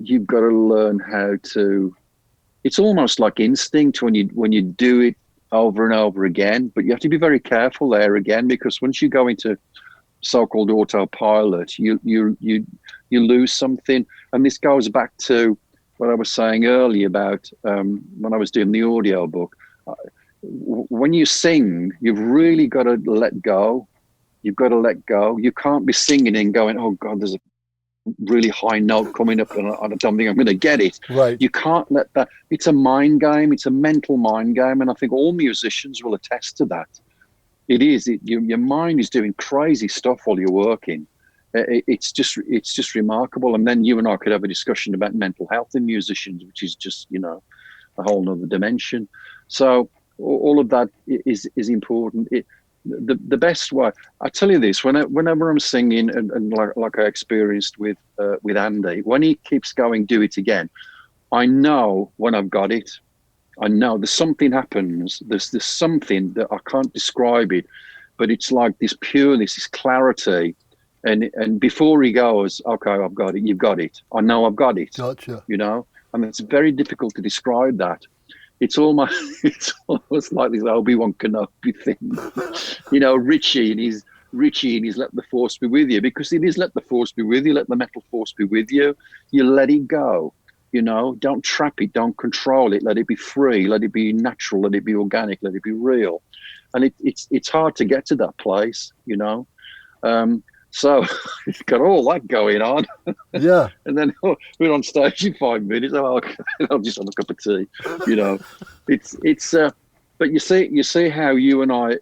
you've got to learn how to. It's almost like instinct when you do it over and over again. But you have to be very careful there again, because once you go into so-called autopilot, you lose something. And this goes back to what I was saying earlier about when I was doing the audiobook. When you sing, you've really got to let go. You've got to let go. You can't be singing and going, oh God, there's a really high note coming up and I don't think I'm going to get it. Right. You can't let that. It's a mind game. It's a mental mind game. And I think all musicians will attest to that. It is. Your mind is doing crazy stuff while you're working. It's just remarkable. And then you and I could have a discussion about mental health in musicians, which is just, you know, a whole nother dimension. So all of that is important. The best way, I tell you this, whenever I'm singing and like I experienced with Andy, when he keeps going, do it again, I know when I've got it. I know there's something happens. There's something that I can't describe it, but it's like this pureness, this clarity. And before he goes, okay, I've got it. You've got it. I know I've got it. Gotcha. You know, and it's very difficult to describe that. It's almost like this Obi-Wan Kenobi thing, you know, Richie and his let the force be with you, because it is let the force be with you, let the metal force be with you. You let it go, you know, don't trap it, don't control it, let it be free, let it be natural, let it be organic, let it be real. And it's hard to get to that place, you know. So you've got all that going on. Yeah. And then we're on stage in 5 minutes. Oh, okay. I'll just have a cup of tea. You know, but you see how you and I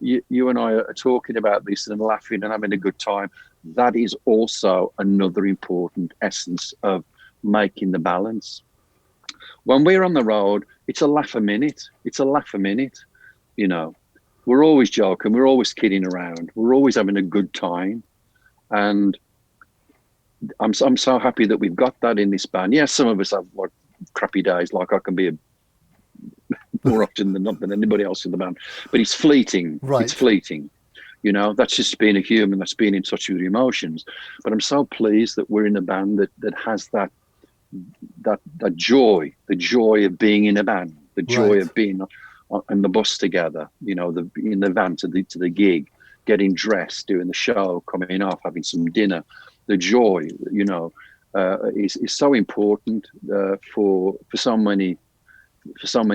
are talking about this and laughing and having a good time. That is also another important essence of making the balance. When we're on the road, it's a laugh a minute. You know, we're always joking. We're always kidding around. We're always having a good time. And I'm so happy that we've got that in this band. Yes, some of us have like crappy days, like I can be more often than not than anybody else in the band. But it's fleeting. Right. It's fleeting. You know, that's just being a human, that's being in touch with your emotions. But I'm so pleased that we're in a band that has that joy, the joy of being in a band, the joy of being on the bus together, in the van to the gig, getting dressed, doing the show, coming off, having some dinner. The joy, is so important for so many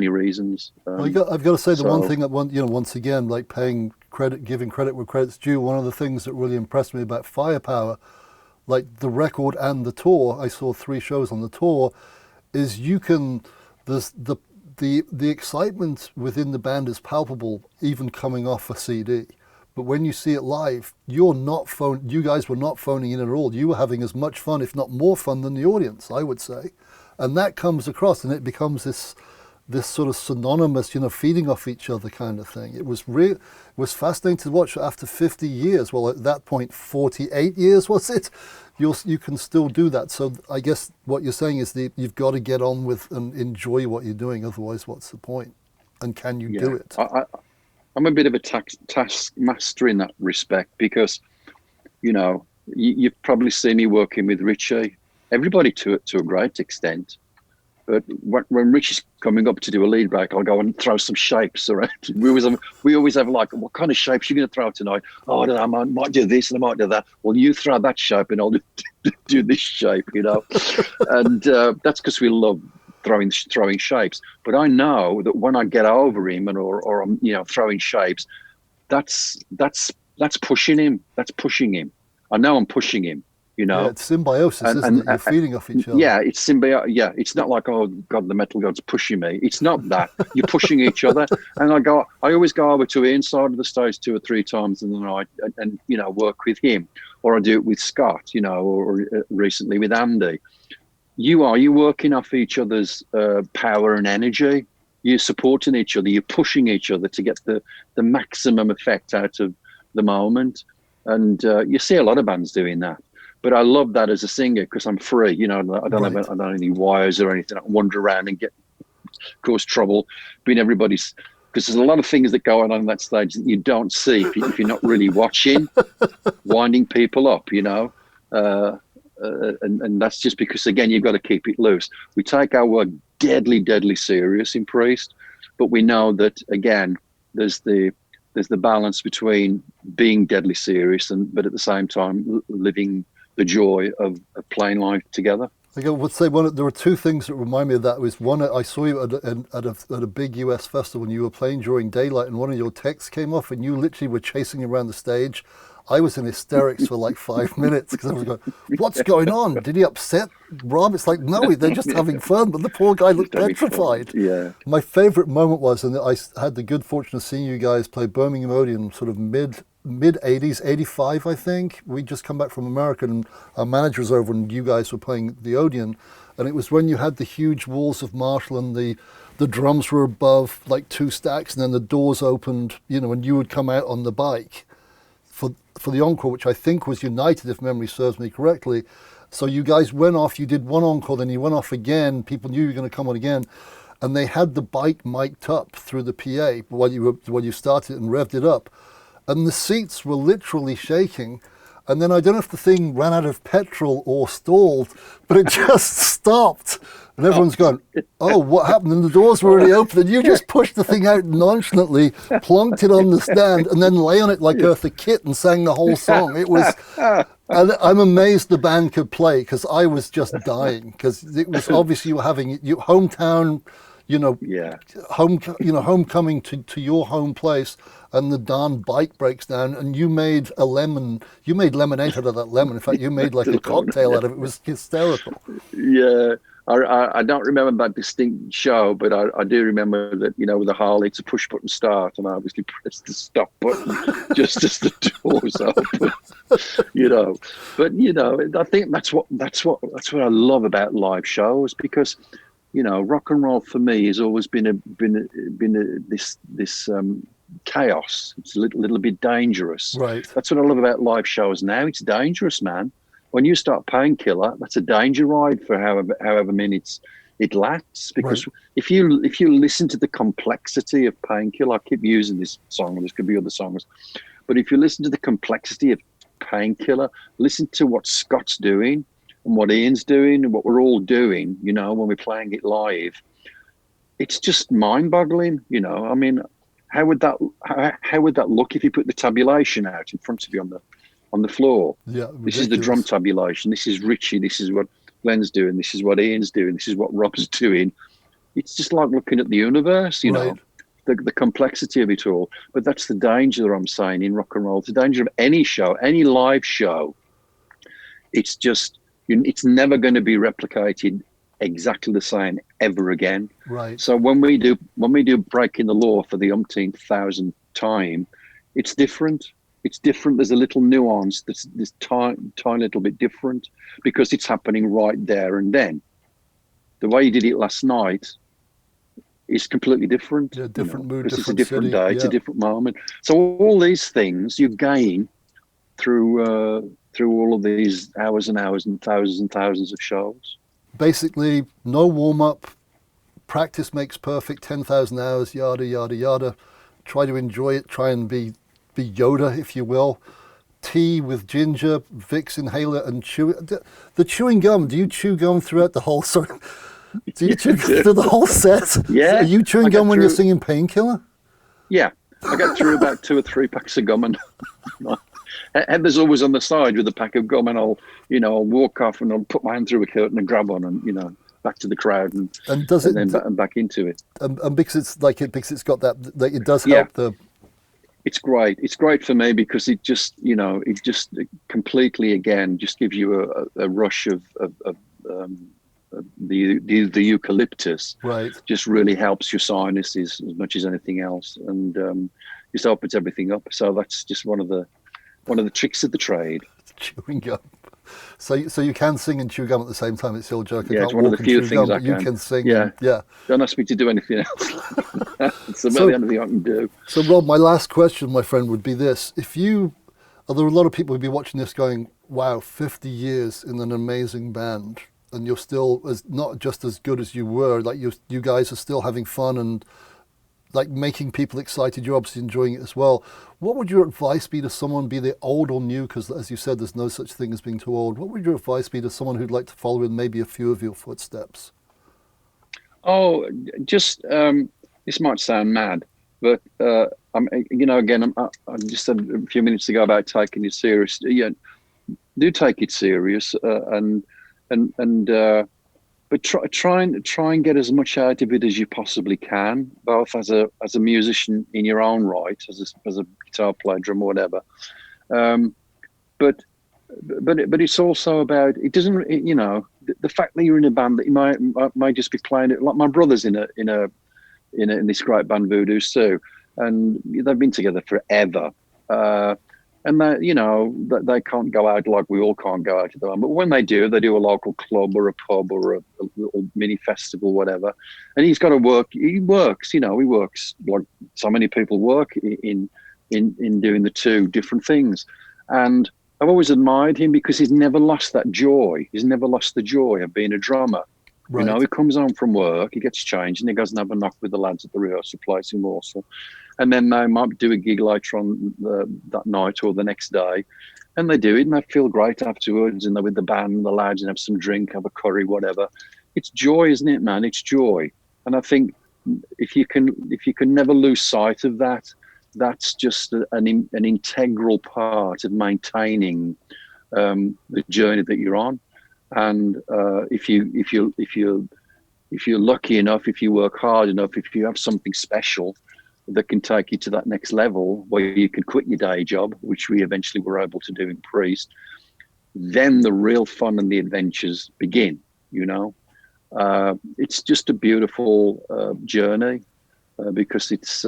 reasons. I've got to say the one thing that once again, like giving credit where credit's due. One of the things that really impressed me about Firepower, like the record and the tour, I saw 3 shows on the tour, is there's the excitement within the band is palpable, even coming off a CD. But when you see it live, you guys were not phoning in at all. You were having as much fun, if not more fun, than the audience, I would say. And that comes across, and it becomes this sort of synonymous, feeding off each other kind of thing. It was fascinating to watch after 50 years. Well, at that point, 48 years, was it? You can still do that. So I guess what you're saying is you've got to get on with and enjoy what you're doing. Otherwise, what's the point? And can you do it? I'm a bit of a taskmaster in that respect, because, you've probably seen me working with Richie, everybody to a great extent. But when Richie's coming up to do a lead break, I'll go and throw some shapes around. We always have like, what kind of shapes are you going to throw tonight? Oh, I don't know, I might do this and I might do that. Well, you throw that shape and I'll do this shape, And that's because we love throwing shapes. But I know that when I get over him or I'm throwing shapes, that's pushing him. That's pushing him. I know I'm pushing him. Yeah, it's symbiosis, isn't it? You're feeding off each other. Yeah, it's symbiosis. Yeah, it's not like, oh God, the metal god's pushing me. It's not that. You're pushing each other. And I always go over to the inside of the stage 2 or 3 times in the night and work with him, or I do it with Scott, or recently with Andy. You're working off each other's power and energy. You're supporting each other. You're pushing each other to get the maximum effect out of the moment. And you see a lot of bands doing that. But I love that as a singer because I'm free. I don't have any wires or anything. I can wander around and cause trouble, being everybody's. Because there's a lot of things that go on that stage that you don't see if you're not really watching, winding people up. And that's just because, again, you've got to keep it loose. We take our work deadly, deadly serious in Priest, but we know that, again, there's the balance between being deadly serious but at the same time living the joy of playing live together. I would say there were 2 things that remind me of that. Was one, I saw you at a big US festival and you were playing during daylight, and one of your techs came off and you literally were chasing around the stage. I was in hysterics for like 5 minutes because I was going, what's going on? Did he upset Rob? It's like, no, they're just having fun, but the poor guy looked petrified. Yeah. My favorite moment was, and I had the good fortune of seeing you guys play Birmingham Odeon sort of mid 80s, 85, I think. We just come back from America and our manager was over and you guys were playing the Odeon. And it was when you had the huge walls of Marshall and the drums were above like 2 stacks, and then the doors opened, and you would come out on the bike for the encore, which I think was United, if memory serves me correctly. So you guys went off, you did one encore, then you went off again. People knew you were going to come on again. And they had the bike mic'd up through the PA while you started and revved it up. And the seats were literally shaking. And then I don't know if the thing ran out of petrol or stalled, but it just stopped. And everyone's going, oh, what happened? And the doors were already open. And you just pushed the thing out nonchalantly, plonked it on the stand, and then lay on it like Eartha Kitt and sang the whole song. It was, and I'm amazed the band could play, because I was just dying, because it was obviously you were having your hometown, homecoming to your home place, and the darn bike breaks down, and you made lemonade out of that lemon. In fact, you made like a cocktail out of it. It was hysterical. Yeah. I don't remember that distinct show, but I do remember that, with the Harley, it's a push button start, and I obviously pressed the stop button just as the doors open, But I think that's what I love about live shows, because rock and roll for me has always been this chaos. It's a little bit dangerous. Right. That's what I love about live shows now. It's dangerous, man. When you start Painkiller, that's a danger ride for however minutes it lasts. Because if you listen to the complexity of Painkiller, I keep using this song, and there could be other songs, but if you listen to the complexity of Painkiller, listen to what Scott's doing and what Ian's doing and what we're all doing, when we're playing it live. it's just mind-boggling, you know. I mean, how would that look if you put the tabulation out in front of you on the floor? Yeah, This is the drum ridiculous. tabulation. This is Richie. This is what Glenn's doing. This is what Ian's doing. This is what Rob's doing. It's just like looking at the universe, you Right. know, the complexity of it all. But that's the danger, I'm saying, in rock and roll. It's the danger of any show, any live show. It's just, it's never going to be replicated exactly the same ever again. Right. So when we do Breaking the Law for the umpteenth thousand time, it's different. It's different. There's a little nuance that's this tiny little bit different because it's happening right there and then. The way you did it last night is completely different. Yeah, You different know, mood, because it's a different different city. day, it's a Yeah. different moment. So all these things you gain through all of these hours and hours and thousands of shows. Basically, no warm up, practice makes perfect, 10,000 hours, yada, yada, yada. Try to enjoy it, try and be Yoda, if you will. Tea with ginger, Vicks inhaler, and chew. The chewing gum, do you chew gum throughout the whole, sorry, do you chew gum through the whole set? Are Yeah, you chewing I gum got when you're through. singing Painkiller? Yeah, I got through about 2 or 3 packs of gum, and Heather's always on the side with a pack of gum, and I'll walk off and I'll put my hand through a curtain and grab one, and back to the crowd, and And does and it, then back into it. and because it's like it, because it's got that, it does Yeah, help the, it's great. It's great for me because it just, it just completely again just gives you a rush of the eucalyptus. right. Just really helps your sinuses as much as anything else, and just opens everything up. So that's just one of the tricks of the trade. Chewing gum. So you can sing and chew gum at the same time. It's the old joke. I Yeah, it's can't one of the walk and few chew things gum, I but you can. can sing Yeah, and yeah. don't ask me to do anything else. It's about the So only thing I can do. so Rob, my last question, my friend, would be this: if you, are there a lot of people who'd be watching this going, "Wow, 50 years in an amazing band, and you're still as not just as good as you were. Like you guys are still having fun and like making people excited. You're obviously enjoying it as well. What would your advice be to someone, be they old or new? Because as you said, there's no such thing as being too old. What would your advice be to someone who'd like to follow in maybe a few of your footsteps? Oh, just this might sound mad, but again, I just said a few minutes ago about taking it serious. Yeah, do take it serious, and but try and get as much out of it as you possibly can, both as a musician in your own right, as a guitar player, drummer, whatever. Um, but but it's also about, it doesn't, the fact that you're in a band that you might just be playing it, like my brother's in this great band Voodoo Sue, and they've been together forever. And they can't go out like we all can't go out to them. But when they do a local club or a pub or a little mini festival, whatever. And he's got to work. He works, he works like so many people work in doing the two different things. And I've always admired him because he's never lost that joy. He's never lost the joy of being a drummer. Right. He comes home from work, he gets changed, and he goes and have a knock with the lads at the rehearsal place in Warsaw. And then they might do a gig later on that night or the next day. And they do it, and they feel great afterwards, and they're with the band, the lads, and have some drink, have a curry, whatever. It's joy, isn't it, man? It's joy. And I think if you can never lose sight of that, that's just an integral part of maintaining the journey that you're on. And if you're lucky enough, if you work hard enough, if you have something special that can take you to that next level where you can quit your day job, which we eventually were able to do in Priest, then the real fun and the adventures begin. It's just a beautiful journey because it's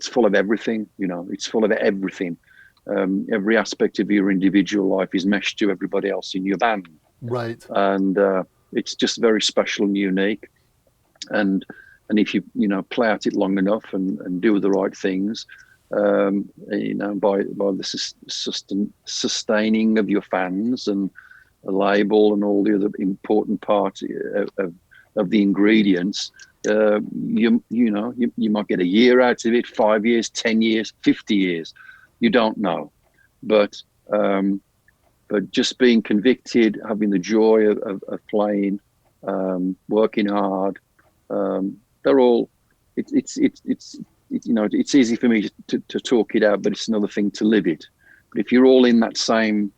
full of everything. It's full of everything. Every aspect of your individual life is meshed to everybody else in your band. Right. And it's just very special and unique. And if you play at it long enough and do the right things, by the sustaining of your fans and a label and all the other important parts of the ingredients, you might get a year out of it, 5 years, 10 years, 50 years. You don't know, but just being convicted, having the joy of playing, working hard, they're all. It's easy for me to talk it out, but it's another thing to live it. But if you're all in that same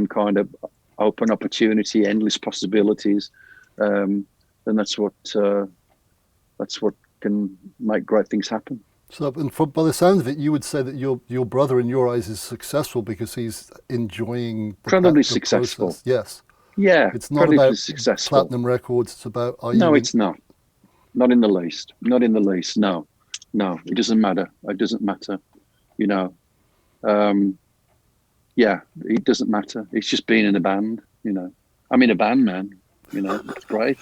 kind of open opportunity, endless possibilities, then that's what can make great things happen. So, and by the sound of it, you would say that your brother, in your eyes, is successful because he's enjoying incredibly the successful. process. Yes. Yeah. It's not about successful. platinum records. It's about it's not. Not in the least. Not in the least. No. It doesn't matter. It doesn't matter. Yeah, it doesn't matter. It's just being in a band. I'm in a band, man. It's great.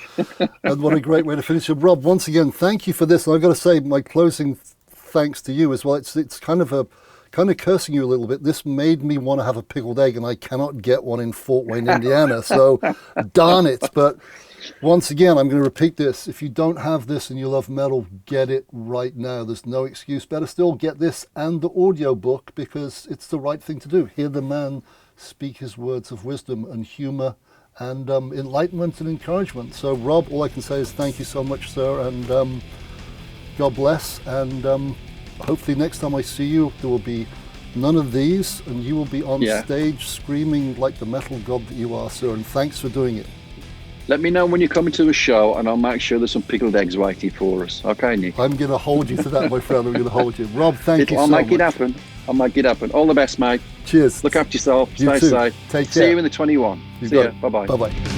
And what a great way to finish it. Rob, once again, thank you for this. And I've got to say, my closing thanks to you as well. It's kind of cursing you a little bit. This made me want to have a pickled egg, and I cannot get one in Fort Wayne, Indiana. So, darn it. But once again, I'm going to repeat this. If you don't have this and you love metal, get it right now. There's no excuse. Better still, get this and the audiobook, because it's the right thing to do. Hear the man speak his words of wisdom and humor and enlightenment and encouragement. So, Rob, all I can say is thank you so much, sir, and God bless. And hopefully next time I see you, there will be none of these, and you will be on stage screaming like the metal god that you are, sir. And thanks for doing it. Let me know when you're coming to a show, and I'll make sure there's some pickled eggs waiting for us. Okay, Nick? I'm going to hold you to that, my friend. I'm going to hold you. Rob, thank you so much. I'll make it happen. I'll make it happen. All the best, mate. Cheers. Look after yourself. You Stay too. safe. Take care. See you in the 21. See ya. Bye-bye. Bye-bye.